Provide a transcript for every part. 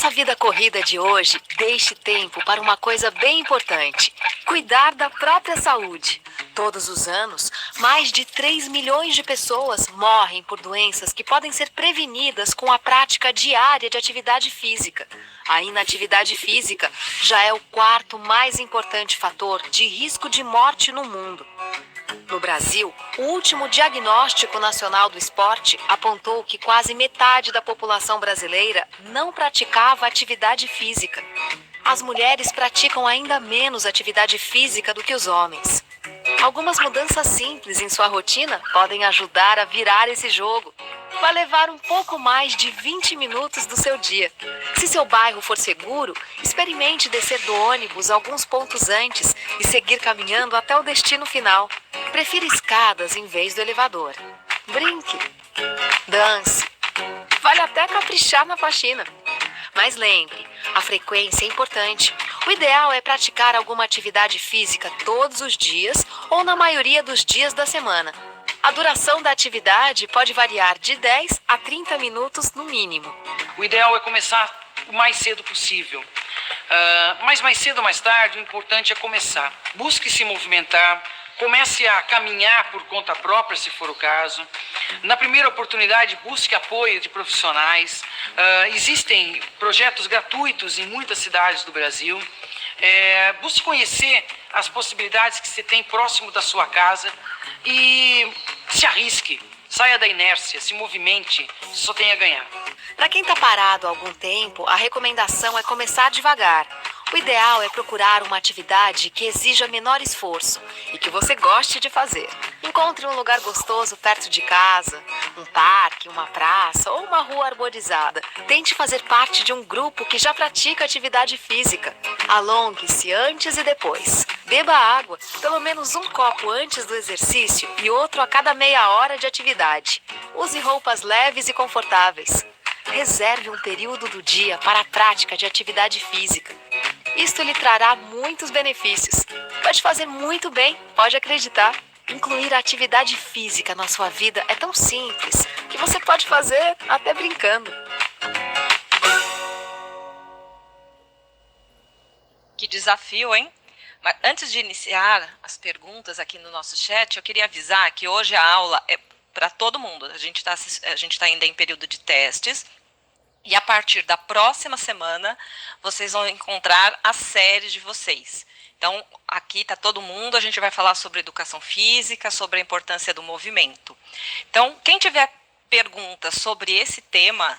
Nessa vida corrida de hoje, deixe tempo para uma coisa bem importante: cuidar da própria saúde. Todos os anos, mais de 3 milhões de pessoas morrem por doenças que podem ser prevenidas com a prática diária de atividade física. A inatividade física já é o quarto mais importante fator de risco de morte no mundo. No Brasil, o último Diagnóstico Nacional do Esporte apontou que quase metade da população brasileira não praticava atividade física. As mulheres praticam ainda menos atividade física do que os homens. Algumas mudanças simples em sua rotina podem ajudar a virar esse jogo. Vai levar um pouco mais de 20 minutos do seu dia. Se seu bairro for seguro, experimente descer do ônibus alguns pontos antes e seguir caminhando até o destino final. Prefira escadas em vez do elevador. Brinque. Dance. Vale até caprichar na faxina. Mas lembre, a frequência é importante. O ideal é praticar alguma atividade física todos os dias ou na maioria dos dias da semana. A duração da atividade pode variar de 10 a 30 minutos no mínimo. O ideal é começar o mais cedo possível. Mas mais cedo ou mais tarde, o importante é começar. Busque se movimentar. Comece a caminhar por conta própria, se for o caso. Na primeira oportunidade, busque apoio de profissionais. Existem projetos gratuitos em muitas cidades do Brasil. Busque conhecer as possibilidades que você tem próximo da sua casa e se arrisque. Saia da inércia, se movimente, só tem a ganhar. Para quem está parado há algum tempo, a recomendação é começar devagar. O ideal é procurar uma atividade que exija menor esforço e que você goste de fazer. Encontre um lugar gostoso perto de casa, um parque, uma praça ou uma rua arborizada. Tente fazer parte de um grupo que já pratica atividade física. Alongue-se antes e depois. Beba água, pelo menos um copo antes do exercício e outro a cada meia hora de atividade. Use roupas leves e confortáveis. Reserve um período do dia para a prática de atividade física. Isto lhe trará muitos benefícios. Vai te fazer muito bem, pode acreditar. Incluir a atividade física na sua vida é tão simples que você pode fazer até brincando. Que desafio, hein? Mas antes de iniciar as perguntas aqui no nosso chat, eu queria avisar que hoje a aula é para todo mundo. A gente tá ainda em período de testes. E a partir da próxima semana, vocês vão encontrar a série de vocês. Então, aqui está todo mundo, a gente vai falar sobre educação física, sobre a importância do movimento. Então, quem tiver perguntas sobre esse tema,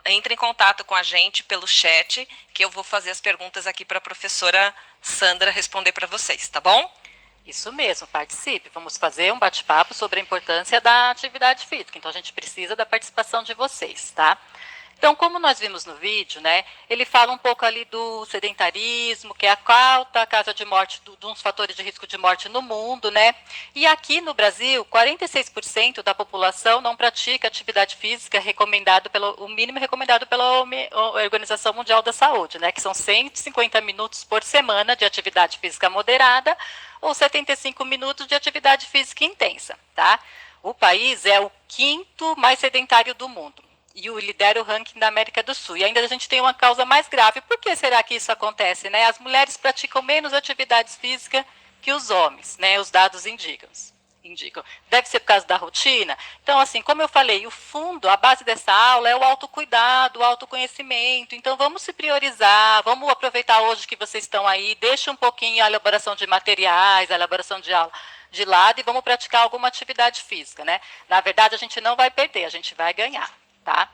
entre em contato com a gente pelo chat, que eu vou fazer as perguntas aqui para a professora Sandra responder para vocês, tá bom? Isso mesmo, participe. Vamos fazer um bate-papo sobre a importância da atividade física. Então, a gente precisa da participação de vocês, tá? Então, como nós vimos no vídeo, né, ele fala um pouco ali do sedentarismo, que é a quarta causa de morte, de uns fatores de risco de morte no mundo, né? E aqui no Brasil, 46% da população não pratica atividade física o mínimo recomendado pela Organização Mundial da Saúde, né, que são 150 minutos por semana de atividade física moderada ou 75 minutos de atividade física intensa, tá? O país é o quinto mais sedentário do mundo. E lidera o ranking da América do Sul. E ainda a gente tem uma causa mais grave. Por que será que isso acontece, né? As mulheres praticam menos atividades físicas que os homens, né? Os dados indicam. Deve ser por causa da rotina. Então, assim, como eu falei, o fundo, a base dessa aula é o autocuidado, o autoconhecimento. Então, vamos se priorizar, vamos aproveitar hoje que vocês estão aí, deixa um pouquinho a elaboração de materiais, a elaboração de aula de lado e vamos praticar alguma atividade física, né? Na verdade, a gente não vai perder, a gente vai ganhar. Tá?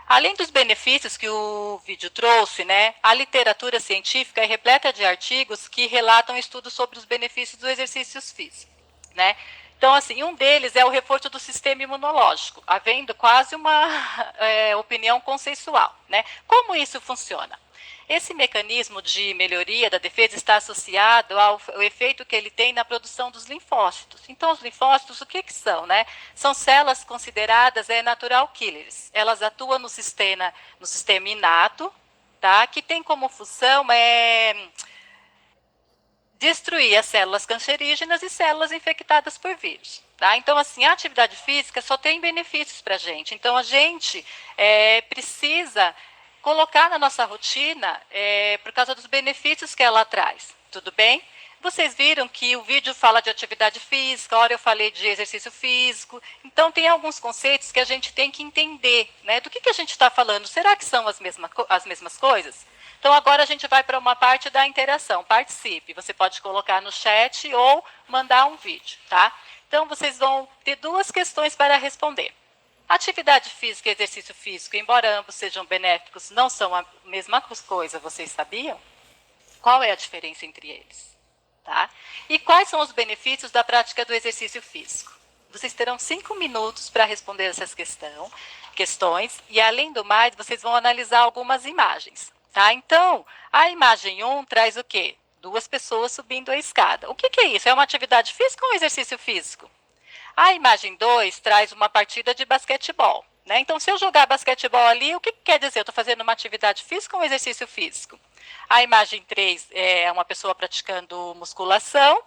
Além dos benefícios que o vídeo trouxe, né, a literatura científica é repleta de artigos que relatam estudos sobre os benefícios dos exercícios físicos, né? Então, assim, um deles é o reforço do sistema imunológico, havendo quase uma opinião consensual, né? Como isso funciona? Esse mecanismo de melhoria da defesa está associado ao efeito que ele tem na produção dos linfócitos. Então, os linfócitos, o que são, né? São células consideradas natural killers. Elas atuam no sistema inato, tá? Que tem como função destruir as células cancerígenas e células infectadas por vírus. Tá? Então, assim, a atividade física só tem benefícios para a gente. Então, a gente precisa colocar na nossa rotina por causa dos benefícios que ela traz. Tudo bem? Vocês viram que o vídeo fala de atividade física, agora eu falei de exercício físico. Então, tem alguns conceitos que a gente tem que entender, né? Do que a gente está falando? Será que são as mesmas coisas? Então, agora a gente vai para uma parte da interação. Participe. Você pode colocar no chat ou mandar um vídeo, tá? Então, vocês vão ter duas questões para responder. Atividade física e exercício físico, embora ambos sejam benéficos, não são a mesma coisa, vocês sabiam? Qual é a diferença entre eles? Tá? E quais são os benefícios da prática do exercício físico? Vocês terão 5 minutos para responder essas questões e, além do mais, vocês vão analisar algumas imagens. Tá? Então, a imagem 1 traz o quê? 2 pessoas subindo a escada. O que é isso? É uma atividade física ou um exercício físico? A imagem 2 traz uma partida de basquetebol. Né? Então, se eu jogar basquetebol ali, o que quer dizer? Eu estou fazendo uma atividade física ou um exercício físico? A imagem 3 é uma pessoa praticando musculação.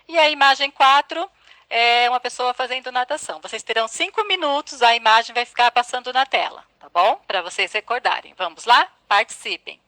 E a imagem 4 é uma pessoa fazendo natação. Vocês terão 5 minutos, a imagem vai ficar passando na tela, tá bom? Para vocês recordarem. Vamos lá? Participem.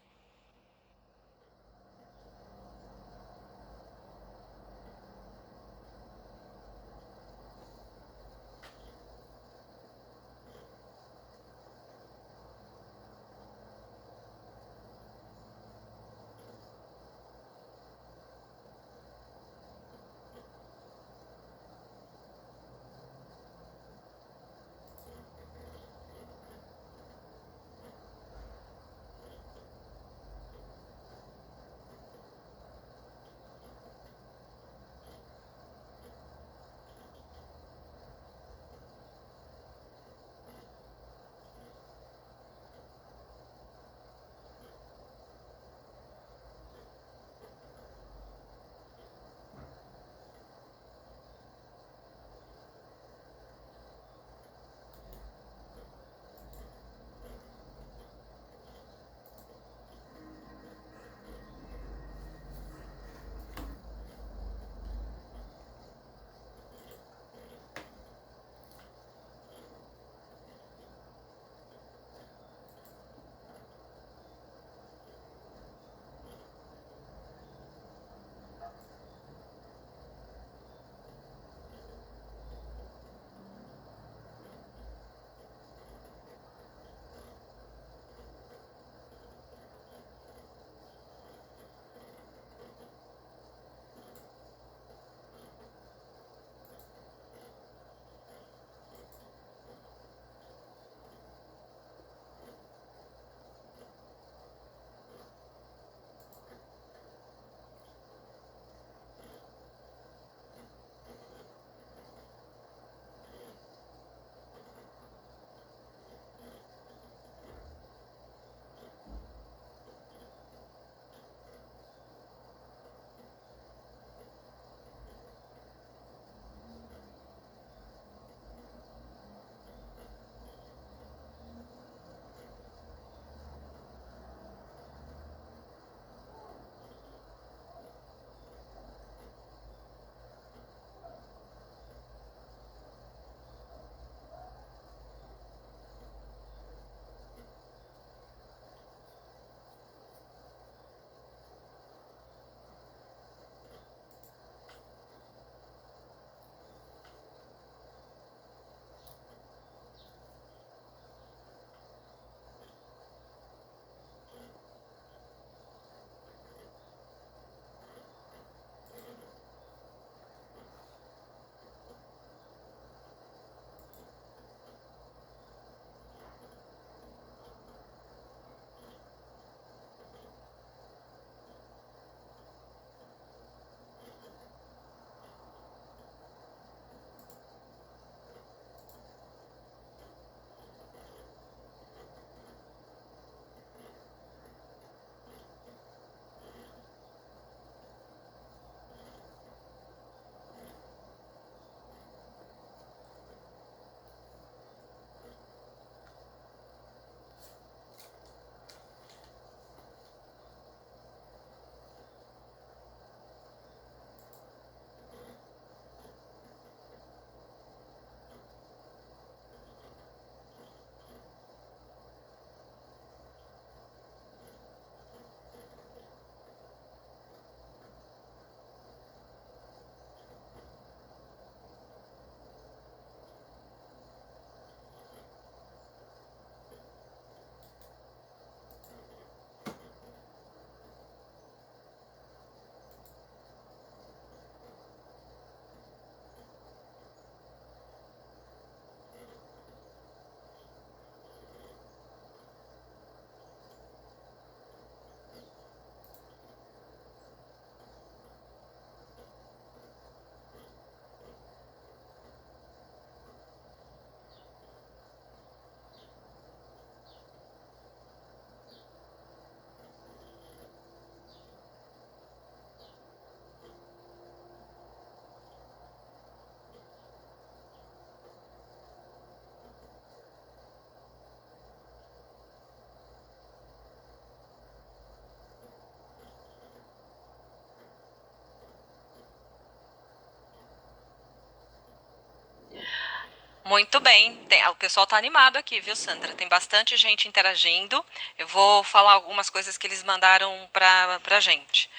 Muito bem. O pessoal está animado aqui, viu, Sandra? Tem bastante gente interagindo. Eu vou falar algumas coisas que eles mandaram para a gente.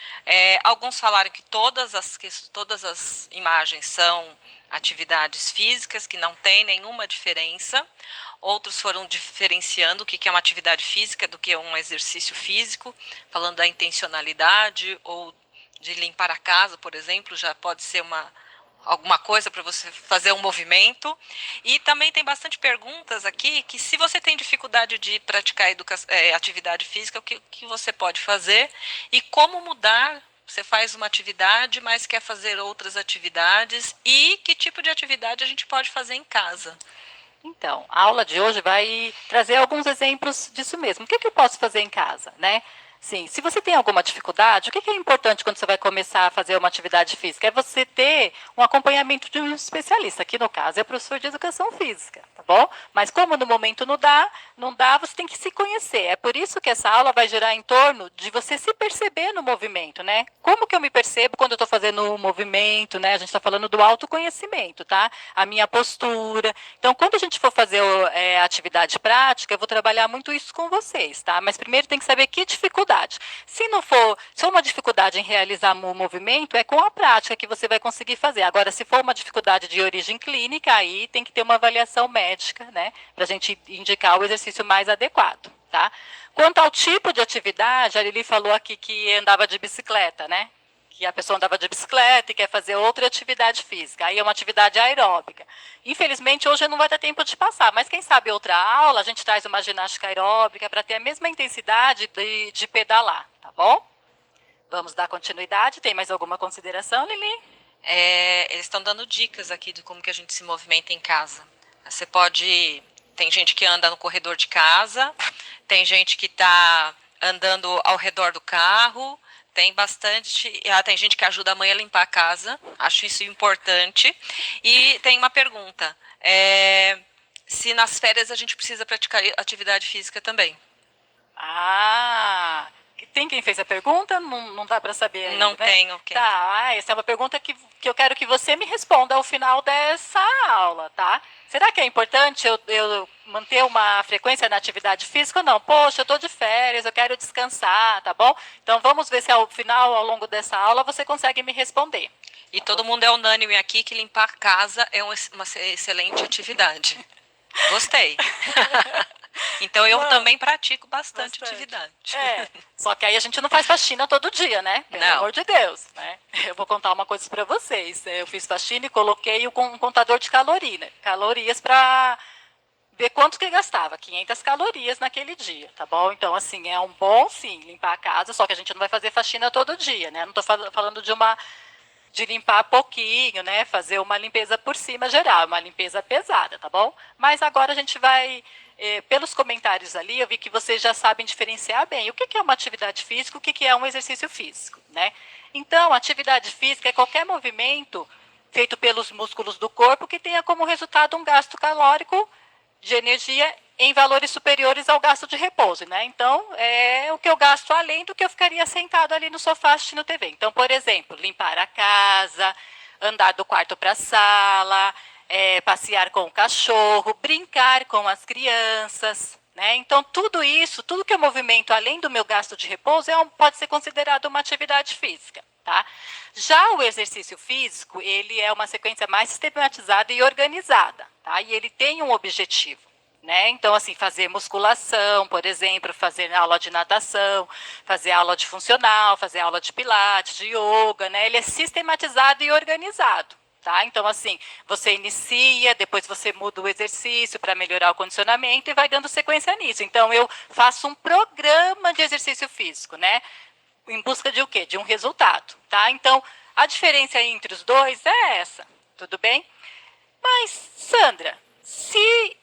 Alguns falaram que todas as imagens são atividades físicas, que não tem nenhuma diferença. Outros foram diferenciando o que é uma atividade física do que um exercício físico, falando da intencionalidade ou de limpar a casa, por exemplo, já pode ser alguma coisa para você fazer um movimento. E também tem bastante perguntas aqui que se você tem dificuldade de praticar atividade física, o que você pode fazer e como mudar. Você faz uma atividade, mas quer fazer outras atividades e que tipo de atividade a gente pode fazer em casa. Então, a aula de hoje vai trazer alguns exemplos disso mesmo. O que eu posso fazer em casa, né? Sim, se você tem alguma dificuldade, o que é importante quando você vai começar a fazer uma atividade física? É você ter um acompanhamento de um especialista, que no caso é o professor de educação física, tá bom? Mas como no momento não dá, você tem que se conhecer. É por isso que essa aula vai girar em torno de você se perceber no movimento, né? Como que eu me percebo quando eu estou fazendo o movimento, né? A gente está falando do autoconhecimento, tá? A minha postura. Então, quando a gente for fazer atividade prática, eu vou trabalhar muito isso com vocês, tá? Mas primeiro tem que saber que dificuldade. Se for uma dificuldade em realizar o movimento, é com a prática que você vai conseguir fazer. Agora, se for uma dificuldade de origem clínica, aí tem que ter uma avaliação médica, né, para a gente indicar o exercício mais adequado, tá? Quanto ao tipo de atividade, a Lili falou aqui que andava de bicicleta, né? Que a pessoa andava de bicicleta e quer fazer outra atividade física. Aí é uma atividade aeróbica. Infelizmente, hoje não vai ter tempo de passar, mas quem sabe outra aula, a gente traz uma ginástica aeróbica para ter a mesma intensidade de pedalar, tá bom? Vamos dar continuidade. Tem mais alguma consideração, Lili? Eles estão dando dicas aqui de como que a gente se movimenta em casa. Você pode... Tem gente que anda no corredor de casa, tem gente que está andando ao redor do carro, tem gente que ajuda a mãe a limpar a casa, acho isso importante. E tem uma pergunta, se nas férias a gente precisa praticar atividade física também. Tem quem fez a pergunta? Não dá para saber ainda, não né? Tem, ok. Tá, essa é uma pergunta que eu quero que você me responda ao final dessa aula, tá? Será que é importante eu manter uma frequência na atividade física ou não? Poxa, eu estou de férias, eu quero descansar, tá bom? Então vamos ver se ao final, ao longo dessa aula, você consegue me responder. E todo mundo é unânime aqui que limpar a casa é uma excelente atividade. Gostei. Então eu também pratico bastante atividade. Só que aí a gente não faz faxina todo dia, né? Pelo amor de Deus, né? Eu vou contar uma coisa para vocês. Eu fiz faxina e coloquei um contador de calorias para ver quanto que gastava, 500 calorias naquele dia, tá bom? Então, assim, é um bom, sim, limpar a casa, só que a gente não vai fazer faxina todo dia, né? Não estou falando de limpar pouquinho, né? Fazer uma limpeza por cima geral, uma limpeza pesada, tá bom? Mas agora a gente vai, pelos comentários ali, eu vi que vocês já sabem diferenciar bem o que é uma atividade física, o que é um exercício físico, né? Então, atividade física é qualquer movimento feito pelos músculos do corpo que tenha como resultado um gasto calórico de energia em valores superiores ao gasto de repouso, né? Então, é o que eu gasto além do que eu ficaria sentado ali no sofá assistindo TV. Então, por exemplo, limpar a casa, andar do quarto para a sala, passear com o cachorro, brincar com as crianças, né? Então, tudo isso, tudo que eu movimento além do meu gasto de repouso, pode ser considerado uma atividade física, tá? Já o exercício físico, ele é uma sequência mais sistematizada e organizada, tá? E ele tem um objetivo, né? Então, assim, fazer musculação, por exemplo, fazer aula de natação, fazer aula de funcional, fazer aula de pilates, de yoga, né? Ele é sistematizado e organizado, tá? Então, assim, você inicia, depois você muda o exercício para melhorar o condicionamento e vai dando sequência nisso. Então, eu faço um programa de exercício físico, né? Em busca de o quê? De um resultado, tá? Então, a diferença entre os dois é essa, tudo bem? Mas, Sandra, se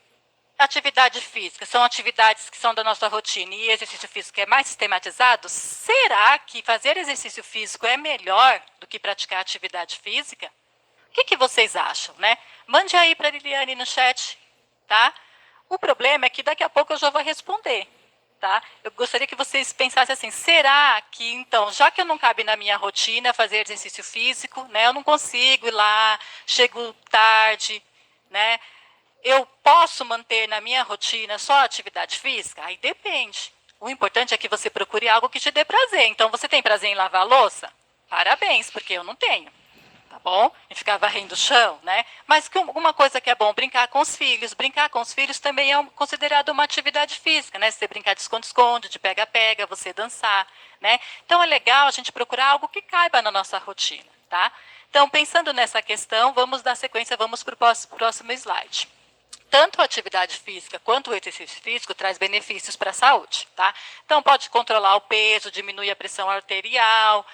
atividade física são atividades que são da nossa rotina e exercício físico é mais sistematizado, será que fazer exercício físico é melhor do que praticar atividade física? O que vocês acham, né? Mande aí para a Liliane no chat, tá? O problema é que daqui a pouco eu já vou responder. Tá? Eu gostaria que vocês pensassem assim, será que, então, já que eu não cabe na minha rotina fazer exercício físico, né, eu não consigo ir lá, chego tarde, né, eu posso manter na minha rotina só atividade física? Aí depende. O importante é que você procure algo que te dê prazer. Então, você tem prazer em lavar a louça? Parabéns, porque eu não tenho. Tá bom? E ficar varrendo o chão, né? Mas uma coisa que é bom, brincar com os filhos. Brincar com os filhos também é considerado uma atividade física, né? Você brincar de esconde-esconde, de pega-pega, você dançar, né? Então, é legal a gente procurar algo que caiba na nossa rotina, tá? Então, pensando nessa questão, vamos dar sequência, vamos para o próximo slide. Tanto a atividade física quanto o exercício físico traz benefícios para a saúde, tá? Então, pode controlar o peso, diminui a pressão arterial,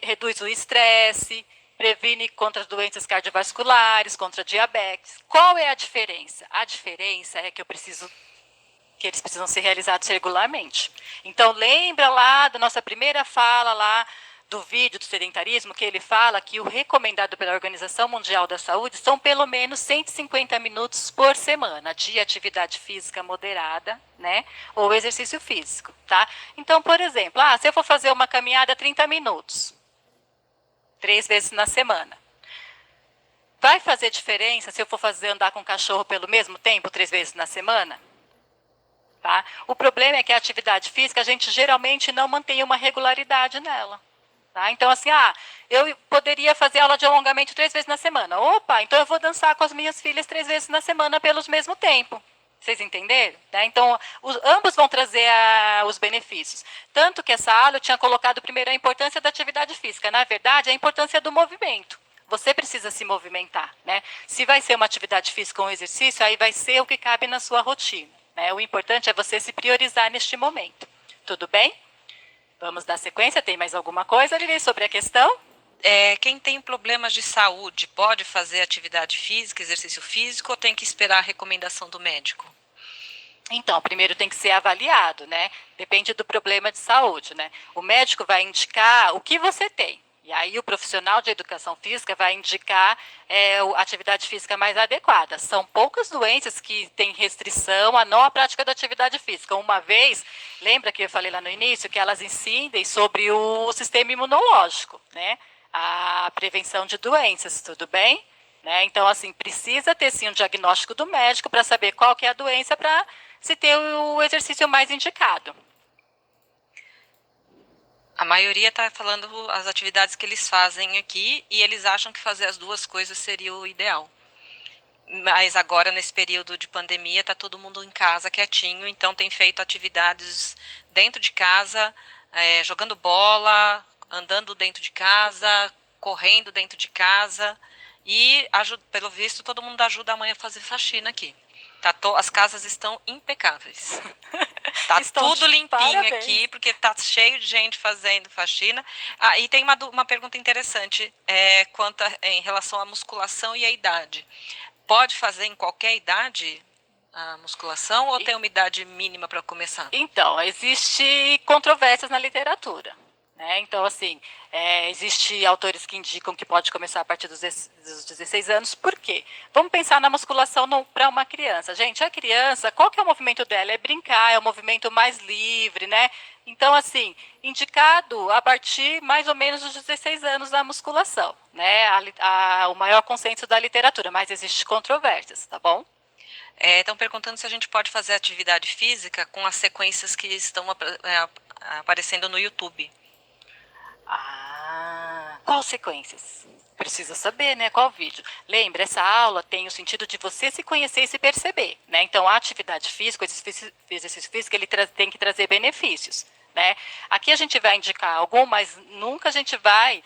reduz o estresse, previne contra as doenças cardiovasculares, contra a diabetes. Qual é a diferença? A diferença é que eles precisam ser realizados regularmente. Então, lembra lá da nossa primeira fala lá do vídeo do sedentarismo, que ele fala que o recomendado pela Organização Mundial da Saúde são pelo menos 150 minutos por semana de atividade física moderada, né, ou exercício físico, tá? Então, por exemplo, se eu for fazer uma caminhada 30 minutos, 3 vezes na semana, vai fazer diferença se eu for andar com o cachorro pelo mesmo tempo, 3 vezes na semana? Tá? O problema é que a atividade física, a gente geralmente não mantém uma regularidade nela. Tá? Então, assim, eu poderia fazer aula de alongamento 3 vezes na semana. Opa, então eu vou dançar com as minhas filhas 3 vezes na semana pelos mesmo tempo. Vocês entenderam? Tá? Então, ambos vão trazer os benefícios. Tanto que essa aula eu tinha colocado primeiro a importância da atividade física. Na verdade, a importância do movimento. Você precisa se movimentar, né? Se vai ser uma atividade física ou um exercício, aí vai ser o que cabe na sua rotina, né? O importante é você se priorizar neste momento. Tudo bem? Vamos dar sequência. Tem mais alguma coisa, Lili, sobre a questão? Quem tem problemas de saúde pode fazer atividade física, exercício físico, ou tem que esperar a recomendação do médico? Então, primeiro tem que ser avaliado, né? Depende do problema de saúde, né? O médico vai indicar o que você tem. E aí o profissional de educação física vai indicar a atividade física mais adequada. São poucas doenças que têm restrição à não prática da atividade física. Uma vez, lembra que eu falei lá no início, que elas incidem sobre o sistema imunológico, né? A prevenção de doenças, tudo bem? Né? Então, assim, precisa ter sim um diagnóstico do médico para saber qual que é a doença para se ter o exercício mais indicado. A maioria está falando as atividades que eles fazem aqui e eles acham que fazer as duas coisas seria o ideal. Mas agora, nesse período de pandemia, está todo mundo em casa quietinho, então tem feito atividades dentro de casa, jogando bola, andando dentro de casa, correndo dentro de casa e, pelo visto, todo mundo ajuda a mãe a fazer faxina aqui. As casas estão impecáveis. Tá tudo limpinho parabéns aqui, porque tá cheio de gente fazendo faxina. E tem uma pergunta interessante em relação à musculação e à idade. Pode fazer em qualquer idade a musculação ou tem uma idade mínima para começar? Então, existe controvérsias na literatura. Né? Então, assim, existe autores que indicam que pode começar a partir dos 16 anos. Por quê? Vamos pensar na musculação para uma criança. Gente, a criança, qual que é o movimento dela? É brincar, é o movimento mais livre, né? Então, assim, indicado a partir mais ou menos dos 16 anos da musculação, né? O maior consenso da literatura, mas existe controvérsias, tá bom? Estão perguntando se a gente pode fazer atividade física com as sequências que estão aparecendo no YouTube. Qual sequências? Precisa saber, né? Qual vídeo? Lembra, essa aula tem o sentido de você se conhecer e se perceber, né? Então, a atividade física, o exercício físico, ele tem que trazer benefícios, né? Aqui a gente vai indicar algum, mas nunca a gente vai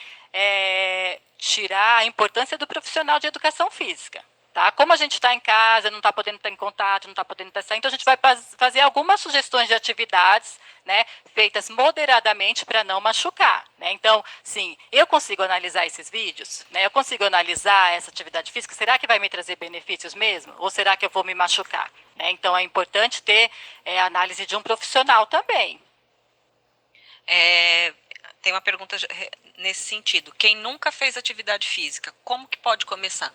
tirar a importância do profissional de educação física. Tá? Como a gente está em casa, não está podendo estar em contato, não está podendo estar saindo, então a gente vai fazer algumas sugestões de atividades, né, feitas moderadamente para não machucar. Né? Então, sim, eu consigo analisar esses vídeos, né, eu consigo analisar essa atividade física, será que vai me trazer benefícios mesmo? Ou será que eu vou me machucar? Né? Então, é importante ter a análise de um profissional também. Tem uma pergunta nesse sentido. Quem nunca fez atividade física, como que pode começar?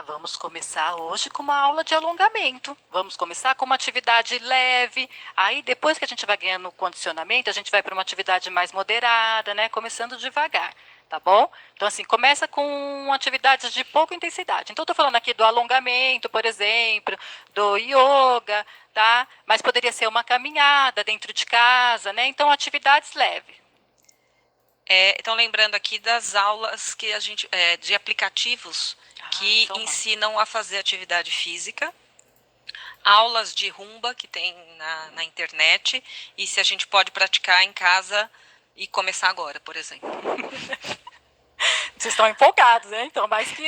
Vamos começar hoje com uma aula de alongamento. Vamos começar com uma atividade leve. Aí, depois que a gente vai ganhando condicionamento, a gente vai para uma atividade mais moderada, né? Começando devagar. tá bom? Então, assim, começa com atividades de pouca intensidade. Então, estou falando aqui do alongamento, por exemplo, do yoga, tá? Mas poderia ser uma caminhada dentro de casa, né? Então, atividades leves. Então, lembrando aqui das aulas que a gente, de aplicativos que então ensinam a fazer atividade física, aulas de rumba que tem na internet, e se a gente pode praticar em casa e começar agora, por exemplo. Vocês estão empolgados, né? Então, mais que...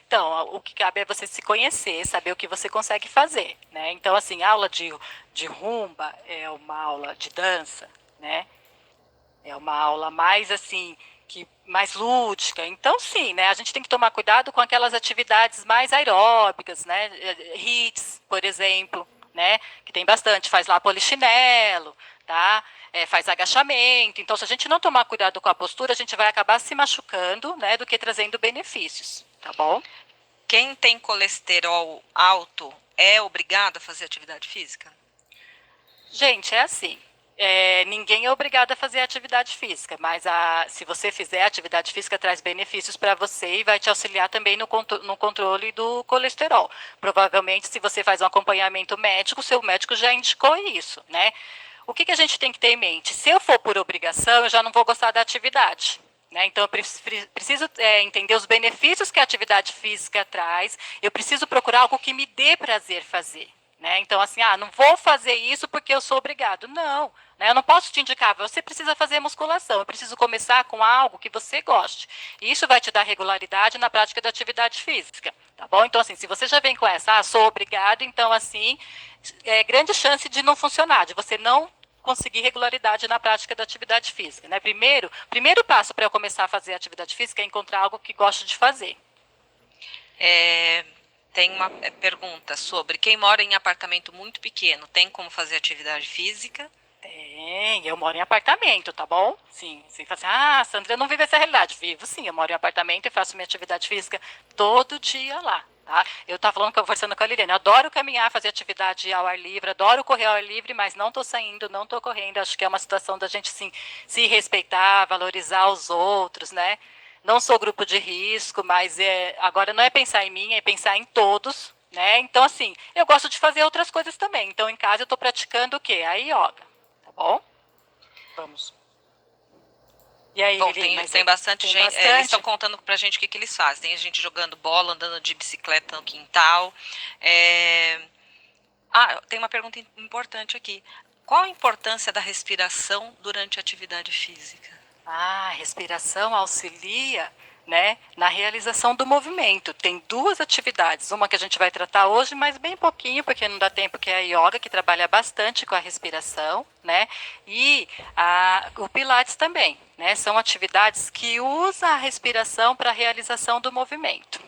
Então, o que cabe é você se conhecer, saber o que você consegue fazer, né? Então, assim, aula de rumba é uma aula de dança, né? É uma aula mais, assim, mais lúdica. Então, sim, né? A gente tem que tomar cuidado com aquelas atividades mais aeróbicas, né? HIIT, por exemplo, né? Que tem bastante, faz lá polichinelo, tá? Faz agachamento. Então, se a gente não tomar cuidado com a postura, a gente vai acabar se machucando, né? Do que trazendo benefícios, tá bom? Quem tem colesterol alto é obrigado a fazer atividade física? Gente, é assim. Ninguém é obrigado a fazer atividade física, mas se você fizer atividade física, traz benefícios para você e vai te auxiliar também no controle do colesterol. Provavelmente, se você faz um acompanhamento médico, seu médico já indicou isso, né? O que a gente tem que ter em mente? Se eu for por obrigação, eu já não vou gostar da atividade. Né? Então, eu preciso entender os benefícios que a atividade física traz, eu preciso procurar algo que me dê prazer fazer. Né? Então, assim, não vou fazer isso porque eu sou obrigado. Não, né? Eu não posso te indicar, você precisa fazer musculação, eu preciso começar com algo que você goste. E isso vai te dar regularidade na prática da atividade física, tá bom? Então, assim, se você já vem com essa, sou obrigado, então, assim, grande chance de não funcionar, de você não conseguir regularidade na prática da atividade física. Né? Primeiro passo para eu começar a fazer atividade física é encontrar algo que gosto de fazer. Tem uma pergunta sobre quem mora em apartamento muito pequeno, tem como fazer atividade física? Tem, eu moro em apartamento, tá bom? Sim, você fala assim, Sandra, eu não vivo essa realidade. Vivo sim, eu moro em apartamento e faço minha atividade física todo dia lá. Tá? Eu estava falando, conversando com a Liliane, eu adoro caminhar, fazer atividade ao ar livre, adoro correr ao ar livre, mas não estou saindo, não estou correndo. Acho que é uma situação da gente sim, se respeitar, valorizar os outros, né? Não sou grupo de risco, mas agora não é pensar em mim, é pensar em todos, né? Então, assim, eu gosto de fazer outras coisas também. Então, em casa eu estou praticando o quê? A yoga, tá bom? Vamos. E aí, bom, Lili, tem bastante gente. Bastante. Eles estão contando pra gente o que eles fazem. Tem gente jogando bola, andando de bicicleta no quintal. Tem uma pergunta importante aqui. Qual a importância da respiração durante a atividade física? A respiração auxilia, né, na realização do movimento. Tem duas atividades, uma que a gente vai tratar hoje, mas bem pouquinho, porque não dá tempo, que é a yoga, que trabalha bastante com a respiração, né, e o Pilates também, né, são atividades que usam a respiração para a realização do movimento.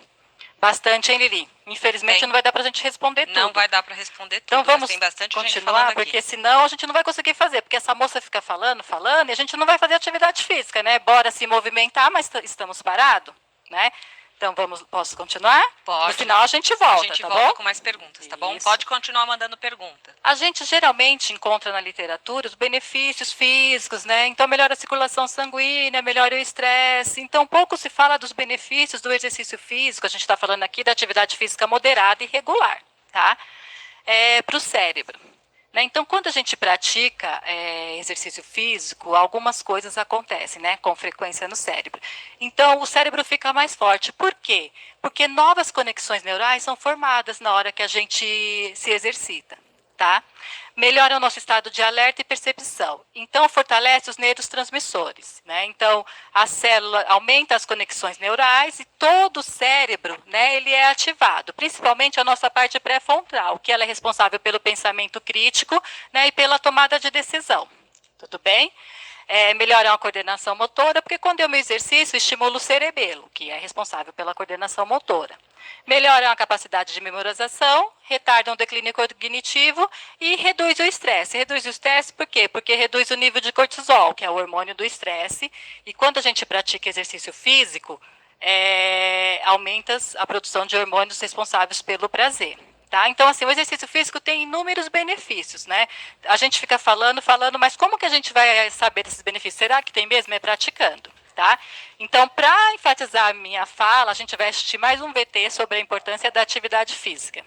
Bastante, hein, Lili? Infelizmente não vai dar para a gente responder tudo. Não vai dar para responder tudo, então vamos tem bastante continuar, gente falando porque aqui. senão a gente não vai conseguir fazer, porque essa moça fica falando, e a gente não vai fazer atividade física, né? Bora se movimentar, mas estamos parados, né? Então posso continuar? Pode. No final a gente volta, A gente tá volta bom? com mais perguntas, tá bom? Isso. Pode continuar mandando pergunta. A gente geralmente encontra na literatura os benefícios físicos, né? Então melhora a circulação sanguínea, melhora o estresse. Então pouco se fala dos benefícios do exercício físico. A gente está falando aqui da atividade física moderada e regular, tá? Para o cérebro. Né? Então, quando a gente pratica exercício físico, algumas coisas acontecem, né, com frequência no cérebro. Então, o cérebro fica mais forte. Por quê? Porque novas conexões neurais são formadas na hora que a gente se exercita. Tá? Melhora o nosso estado de alerta e percepção. Então, fortalece os neurotransmissores. Né? Então, a célula aumenta as conexões neurais e todo o cérebro, né, ele é ativado, principalmente a nossa parte pré-frontal, que ela é responsável pelo pensamento crítico, né, e pela tomada de decisão. Tudo bem? Melhora a coordenação motora, porque quando eu me exercício, estimulo o cerebelo, que é responsável pela coordenação motora. Melhoram a capacidade de memorização, retardam o declínio cognitivo e reduz o estresse. Reduz o estresse por quê? Porque reduz o nível de cortisol, que é o hormônio do estresse. E quando a gente pratica exercício físico, aumenta a produção de hormônios responsáveis pelo prazer. Tá? Então, assim, o exercício físico tem inúmeros benefícios, né? A gente fica falando, mas como que a gente vai saber desses benefícios? Será que tem mesmo? É praticando. tá? Então, para enfatizar a minha fala, a gente vai assistir mais um VT sobre a importância da atividade física.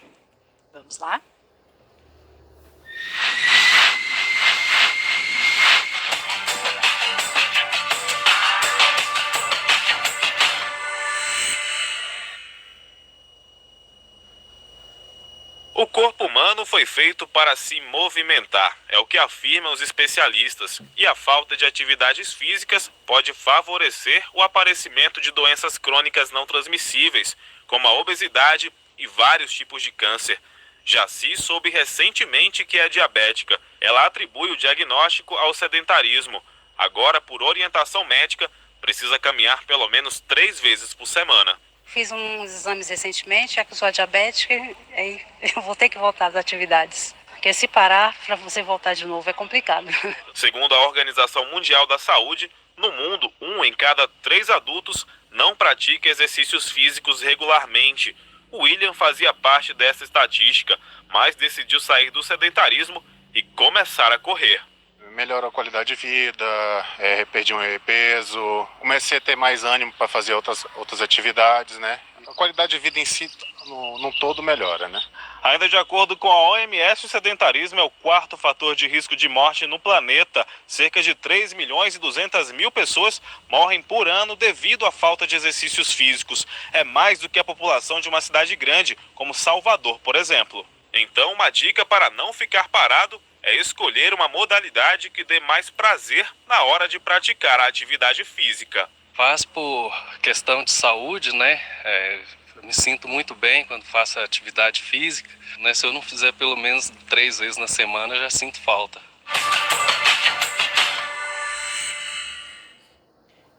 Vamos lá? O corpo humano foi feito para se movimentar, é o que afirmam os especialistas, e a falta de atividades físicas pode favorecer o aparecimento de doenças crônicas não transmissíveis, como a obesidade e vários tipos de câncer. Jaci soube recentemente que é diabética. Ela atribui o diagnóstico ao sedentarismo. Agora, por orientação médica, precisa caminhar pelo menos 3 vezes por semana. Fiz uns exames recentemente, já que eu sou diabética, aí eu vou ter que voltar às atividades. Porque se parar, para você voltar de novo, é complicado. Segundo a Organização Mundial da Saúde, no mundo, 1 em cada 3 adultos não pratica exercícios físicos regularmente. O William fazia parte dessa estatística, mas decidiu sair do sedentarismo e começar a correr. Melhorou a qualidade de vida, perdi um peso, comecei a ter mais ânimo para fazer outras atividades, né? A qualidade de vida em si, no todo, melhora, né? Ainda de acordo com a OMS, o sedentarismo é o 4º fator de risco de morte no planeta. Cerca de 3 milhões e 200 mil pessoas morrem por ano devido à falta de exercícios físicos. É mais do que a população de uma cidade grande, como Salvador, por exemplo. Então, uma dica para não ficar parado é escolher uma modalidade que dê mais prazer na hora de praticar a atividade física. Faz por questão de saúde, né? Eu me sinto muito bem quando faço atividade física, né? Se eu não fizer pelo menos 3 vezes na semana, eu já sinto falta.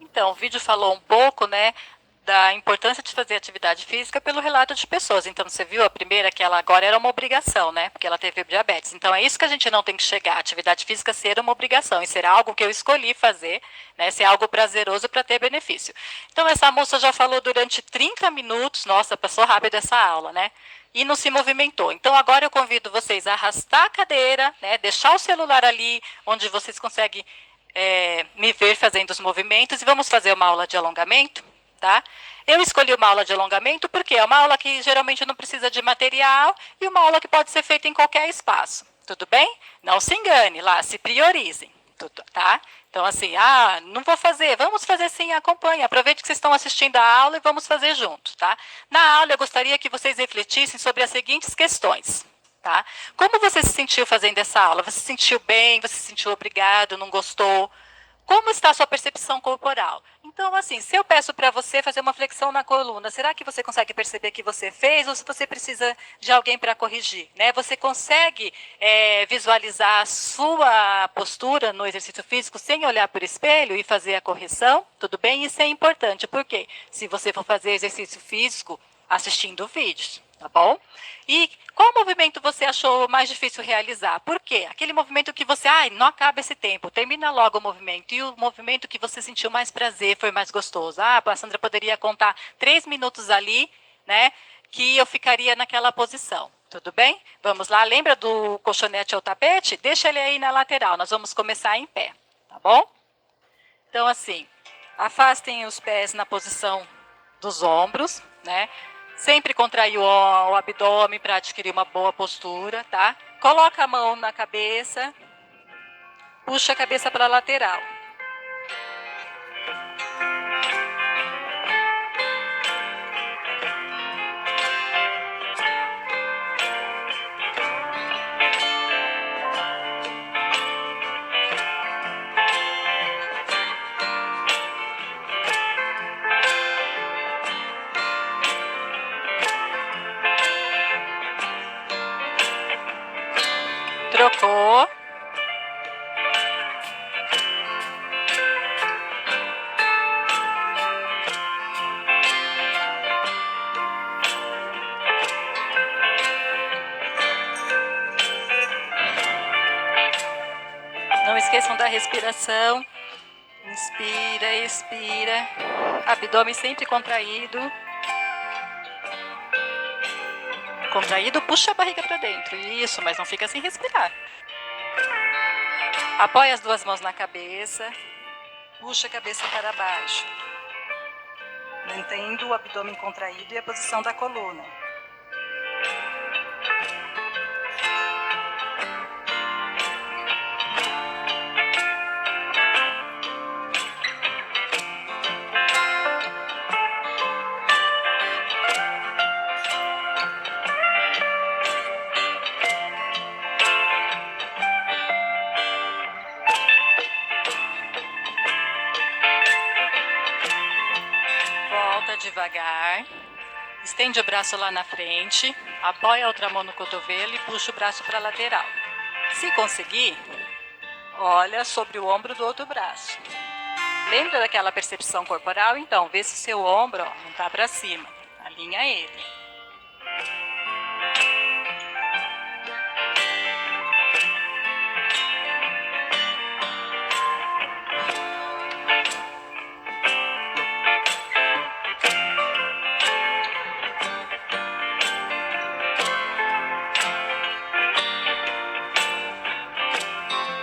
Então, o vídeo falou um pouco, né, da importância de fazer atividade física pelo relato de pessoas. Então, você viu a primeira que ela agora era uma obrigação, né? Porque ela teve diabetes. Então, é isso que a gente não tem que chegar. A atividade física ser uma obrigação e ser algo que eu escolhi fazer, né? Ser algo prazeroso para ter benefício. Então, essa moça já falou durante 30 minutos. Nossa, passou rápido essa aula, né? E não se movimentou. Então, agora eu convido vocês a arrastar a cadeira, né? Deixar o celular ali, onde vocês conseguem me ver fazendo os movimentos. E vamos fazer uma aula de alongamento. Tá? Eu escolhi uma aula de alongamento porque é uma aula que geralmente não precisa de material e uma aula que pode ser feita em qualquer espaço. Tudo bem? Não se engane lá, se priorizem. Tá? Então, assim, não vou fazer, vamos fazer sim, acompanhe. Aproveite que vocês estão assistindo a aula e vamos fazer junto. Tá? Na aula, eu gostaria que vocês refletissem sobre as seguintes questões. Tá? Como você se sentiu fazendo essa aula? Você se sentiu bem? Você se sentiu obrigado? Não gostou? Como está a sua percepção corporal? Então, assim, se eu peço para você fazer uma flexão na coluna, será que você consegue perceber que você fez ou se você precisa de alguém para corrigir? Né? Você consegue visualizar a sua postura no exercício físico sem olhar para o espelho e fazer a correção? Tudo bem? Isso é importante, porque se você for fazer exercício físico assistindo vídeos, tá bom? E qual movimento você achou mais difícil realizar? Por quê? Aquele movimento que você, não acaba esse tempo, termina logo o movimento. E o movimento que você sentiu mais prazer, foi mais gostoso. A Sandra poderia contar 3 minutos ali, né, que eu ficaria naquela posição. Tudo bem? Vamos lá, lembra do colchonete ou tapete? Deixa ele aí na lateral, nós vamos começar em pé, tá bom? Então, assim, afastem os pés na posição dos ombros, né? Sempre contrair o abdômen para adquirir uma boa postura, tá? Coloca a mão na cabeça, puxa a cabeça para a lateral. Trocou. Não esqueçam da respiração. Inspira, expira. Abdômen sempre contraído. Contraído, puxa a barriga para dentro. Isso, mas não fica sem respirar. Apoia as 2 mãos na cabeça. Puxa a cabeça para baixo, mantendo o abdômen contraído e a posição da coluna. Volta devagar, estende o braço lá na frente, apoia a outra mão no cotovelo e puxa o braço para a lateral. Se conseguir, olha sobre o ombro do outro braço. Lembra daquela percepção corporal? Então, vê se o seu ombro não está para cima, alinha ele.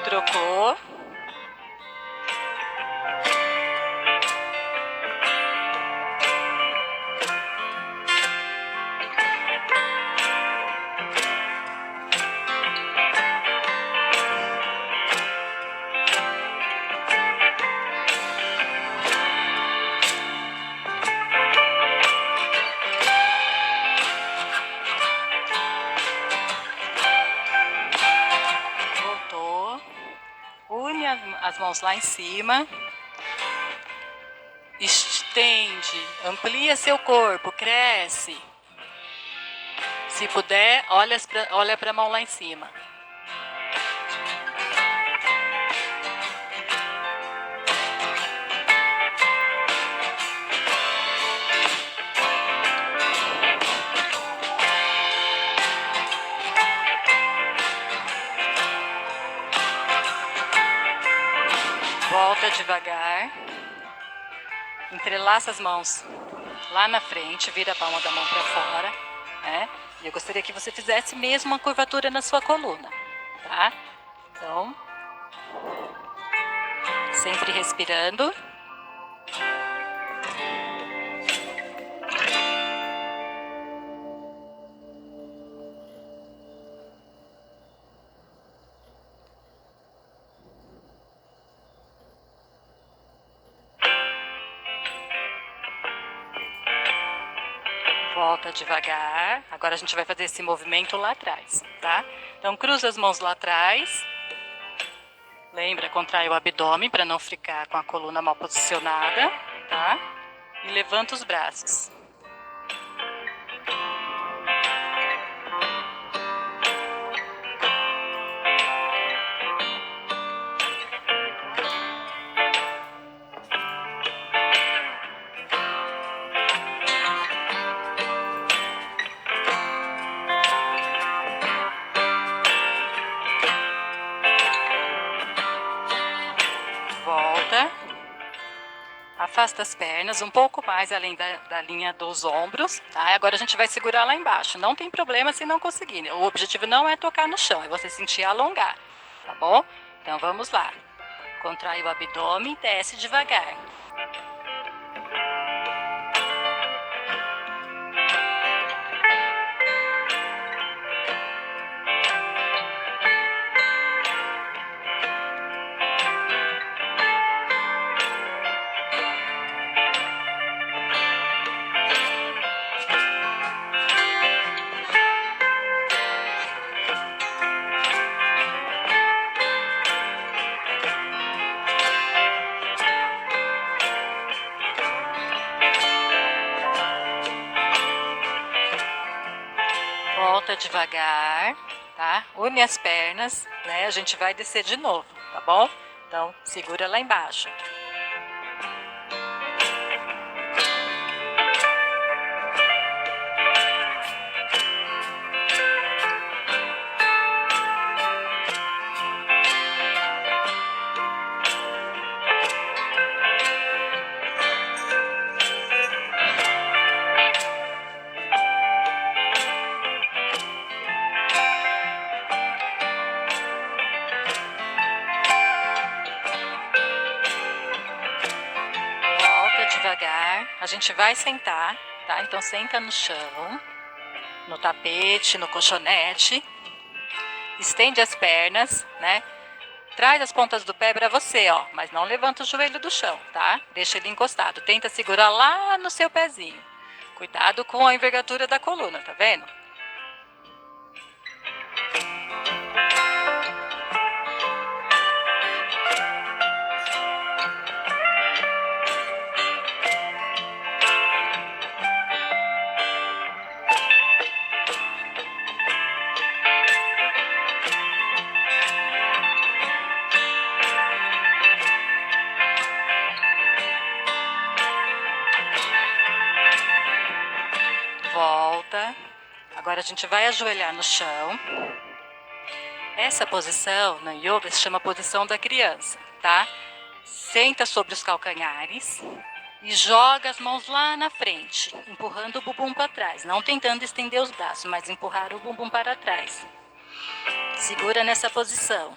Trocou. Voltou. Une as mãos lá em cima. Estende, amplia seu corpo, cresce. Se puder, olha para a mão lá em cima. Volta devagar. Entrelaça as mãos lá na frente, vira a palma da mão para fora, né? E eu gostaria que você fizesse mesmo uma curvatura na sua coluna, tá? Então, sempre respirando. Volta devagar. Agora a gente vai fazer esse movimento lá atrás, tá? Então cruza as mãos lá atrás. Lembra, contrai o abdômen para não ficar com a coluna mal posicionada, tá? E levanta os braços. Volta, afasta as pernas um pouco mais além da linha dos ombros, tá? Agora a gente vai segurar lá embaixo, não tem problema se não conseguir, o objetivo não é tocar no chão, é você sentir alongar, tá bom? Então vamos lá, contrai o abdômen, desce devagar. Volta devagar, tá? Une as pernas, né? A gente vai descer de novo, tá bom? Então, segura lá embaixo. gente vai sentar, tá? Então senta no chão, no tapete, no colchonete, estende as pernas, né? Traz as pontas do pé para você, ó, mas não levanta o joelho do chão, tá? Deixa ele encostado. Tenta segurar lá no seu pezinho. Cuidado com a envergadura da coluna, tá vendo? Volta. Agora a gente vai ajoelhar no chão. Essa posição na yoga se chama posição da criança, tá? Senta sobre os calcanhares e joga as mãos lá na frente, empurrando o bumbum para trás, não tentando estender os braços, mas empurrar o bumbum para trás. Segura nessa posição.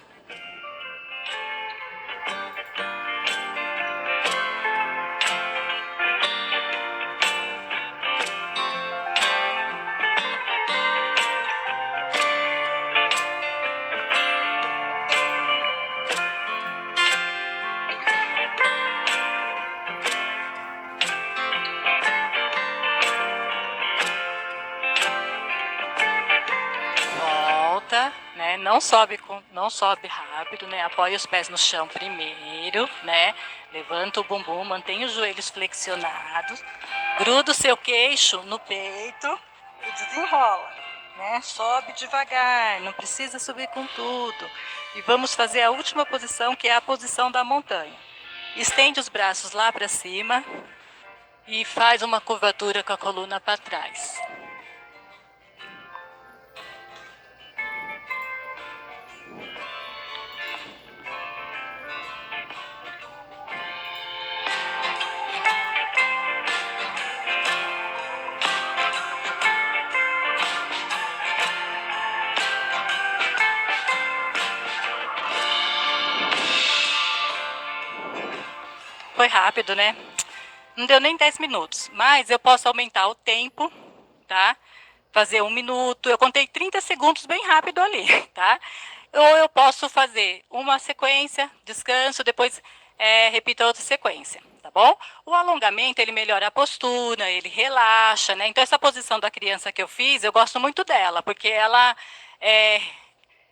Volta, né? Não sobe rápido, né? Apoia os pés no chão primeiro, né? Levanta o bumbum, mantém os joelhos flexionados, gruda o seu queixo no peito e desenrola, né? Sobe devagar, não precisa subir com tudo. E vamos fazer a última posição, que é a posição da montanha. Estende os braços lá para cima e faz uma curvatura com a coluna para trás. Foi rápido, né? Não deu nem 10 minutos, mas eu posso aumentar o tempo, tá? Fazer 1 minuto, eu contei 30 segundos bem rápido ali, tá? Ou eu posso fazer uma sequência, descanso, depois repita outra sequência, tá bom? O alongamento, ele melhora a postura, ele relaxa, né? Então, essa posição da criança que eu fiz, eu gosto muito dela, porque ela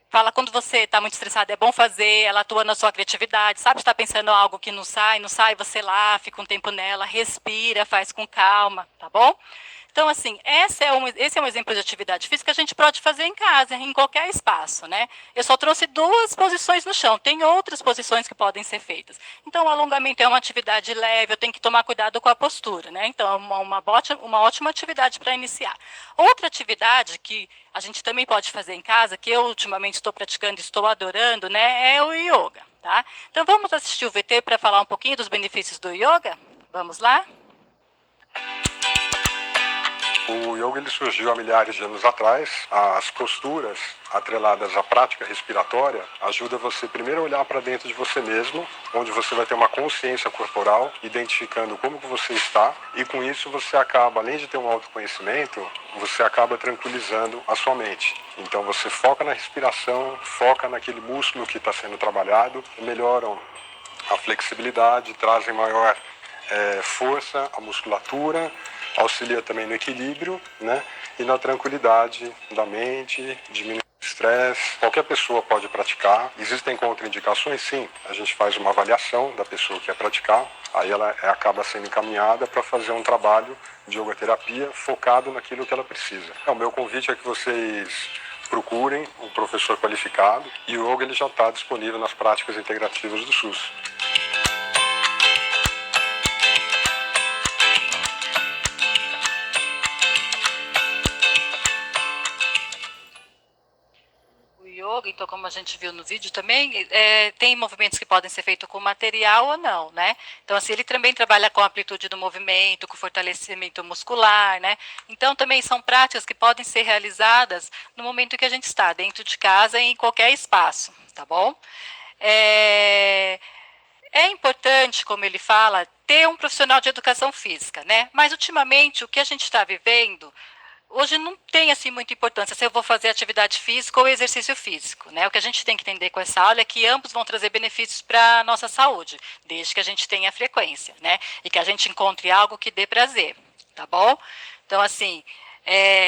fala quando você está muito estressado, é bom fazer, ela atua na sua criatividade, sabe? Está pensando em algo que não sai, você lá, fica um tempo nela, respira, faz com calma, tá bom? Então, assim, esse é um exemplo de atividade física que a gente pode fazer em casa, em qualquer espaço, né? Eu só trouxe 2 posições no chão, tem outras posições que podem ser feitas. Então, o alongamento é uma atividade leve, eu tenho que tomar cuidado com a postura, né? Então, é uma ótima atividade para iniciar. Outra atividade que a gente também pode fazer em casa, que eu ultimamente estou praticando e estou adorando, né? É o yoga, tá? Então, vamos assistir o VT para falar um pouquinho dos benefícios do yoga? Vamos lá? O yoga ele surgiu há milhares de anos atrás. As posturas atreladas à prática respiratória ajudam você primeiro a olhar para dentro de você mesmo, onde você vai ter uma consciência corporal, identificando como que você está, e com isso você acaba, além de ter um autoconhecimento, você acaba tranquilizando a sua mente. Então você foca na respiração, foca naquele músculo que está sendo trabalhado, melhoram a flexibilidade, trazem maior força à musculatura, auxilia também no equilíbrio, né? E na tranquilidade da mente, diminui o estresse. Qualquer pessoa pode praticar. Existem contraindicações? Sim. A gente faz uma avaliação da pessoa que quer praticar, aí ela acaba sendo encaminhada para fazer um trabalho de yogaterapia focado naquilo que ela precisa. O meu convite é que vocês procurem um professor qualificado, e o yoga ele já está disponível nas práticas integrativas do SUS. Então, como a gente viu no vídeo também, tem movimentos que podem ser feitos com material ou não, né? Então, assim, ele também trabalha com a amplitude do movimento, com fortalecimento muscular, né? Então, também são práticas que podem ser realizadas no momento que a gente está, dentro de casa, em qualquer espaço, tá bom? É importante, como ele fala, ter um profissional de educação física, né? Mas ultimamente o que a gente está vivendo hoje não tem assim muita importância se eu vou fazer atividade física ou exercício físico, né? O que a gente tem que entender com essa aula é que ambos vão trazer benefícios para a nossa saúde, desde que a gente tenha frequência, né? E que a gente encontre algo que dê prazer, tá bom? Então, assim,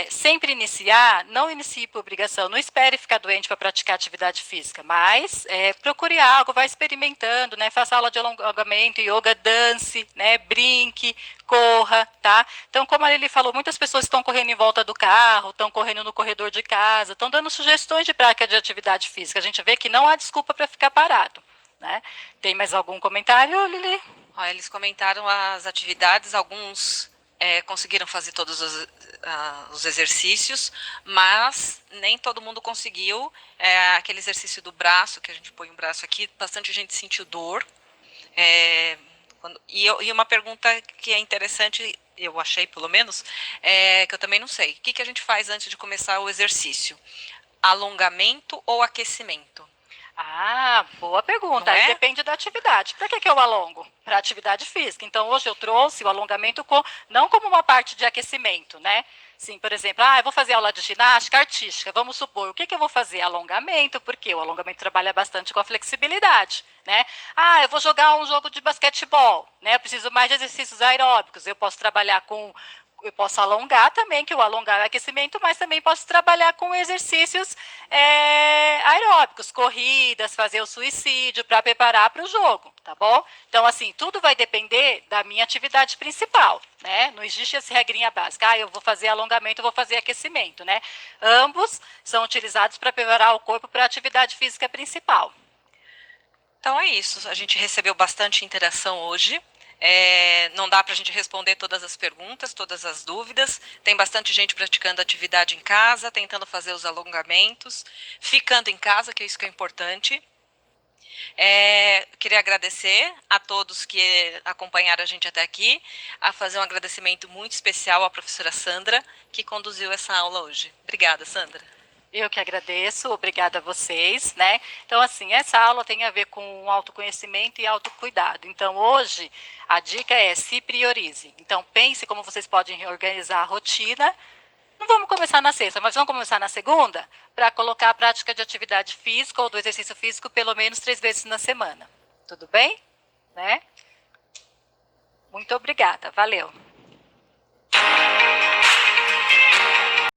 sempre iniciar, não inicie por obrigação, não espere ficar doente para praticar atividade física, mas procure algo, vá experimentando, né? Faça aula de alongamento, yoga, dance, né? Brinque, corra, tá? Então, como ele falou, muitas pessoas estão correndo em volta do carro, estão correndo no corredor de casa, estão dando sugestões de prática de atividade física. A gente vê que não há desculpa para ficar parado, né? Tem mais algum comentário, Lili? Ó, eles comentaram as atividades, alguns conseguiram fazer todos os exercícios, mas nem todo mundo conseguiu. Aquele exercício do braço, que a gente põe o braço aqui, bastante gente sentiu dor. E uma pergunta que é interessante, eu achei pelo menos, que eu também não sei. O que a gente faz antes de começar o exercício? Alongamento ou aquecimento? Ah, boa pergunta. Não é? Aí depende da atividade. Para que eu alongo? Para atividade física. Então, hoje eu trouxe o alongamento não como uma parte de aquecimento, né? Sim, por exemplo, eu vou fazer aula de ginástica artística. Vamos supor, o que eu vou fazer? Alongamento, porque o alongamento trabalha bastante com a flexibilidade, né? Eu vou jogar um jogo de basquetebol, né? Eu preciso mais de exercícios aeróbicos. Eu posso alongar também, que o alongar é aquecimento, mas também posso trabalhar com exercícios aeróbicos, corridas, fazer o suicídio para preparar para o jogo, tá bom? Então, assim, tudo vai depender da minha atividade principal, né? Não existe essa regrinha básica, eu vou fazer alongamento, eu vou fazer aquecimento, né? Ambos são utilizados para preparar o corpo para a atividade física principal. Então é isso, a gente recebeu bastante interação hoje. Não dá para a gente responder todas as perguntas, todas as dúvidas. Tem bastante gente praticando atividade em casa, tentando fazer os alongamentos, ficando em casa, que é isso que é importante. Queria agradecer a todos que acompanharam a gente até aqui, a fazer um agradecimento muito especial à professora Sandra, que conduziu essa aula hoje. Obrigada, Sandra. Eu que agradeço, obrigada a vocês, né? Então, assim, essa aula tem a ver com autoconhecimento e autocuidado. Então, hoje, a dica é se priorize. Então, pense como vocês podem reorganizar a rotina. Não vamos começar na sexta, mas vamos começar na segunda, para colocar a prática de atividade física ou do exercício físico pelo menos 3 vezes na semana. Tudo bem? Né? Muito obrigada, valeu.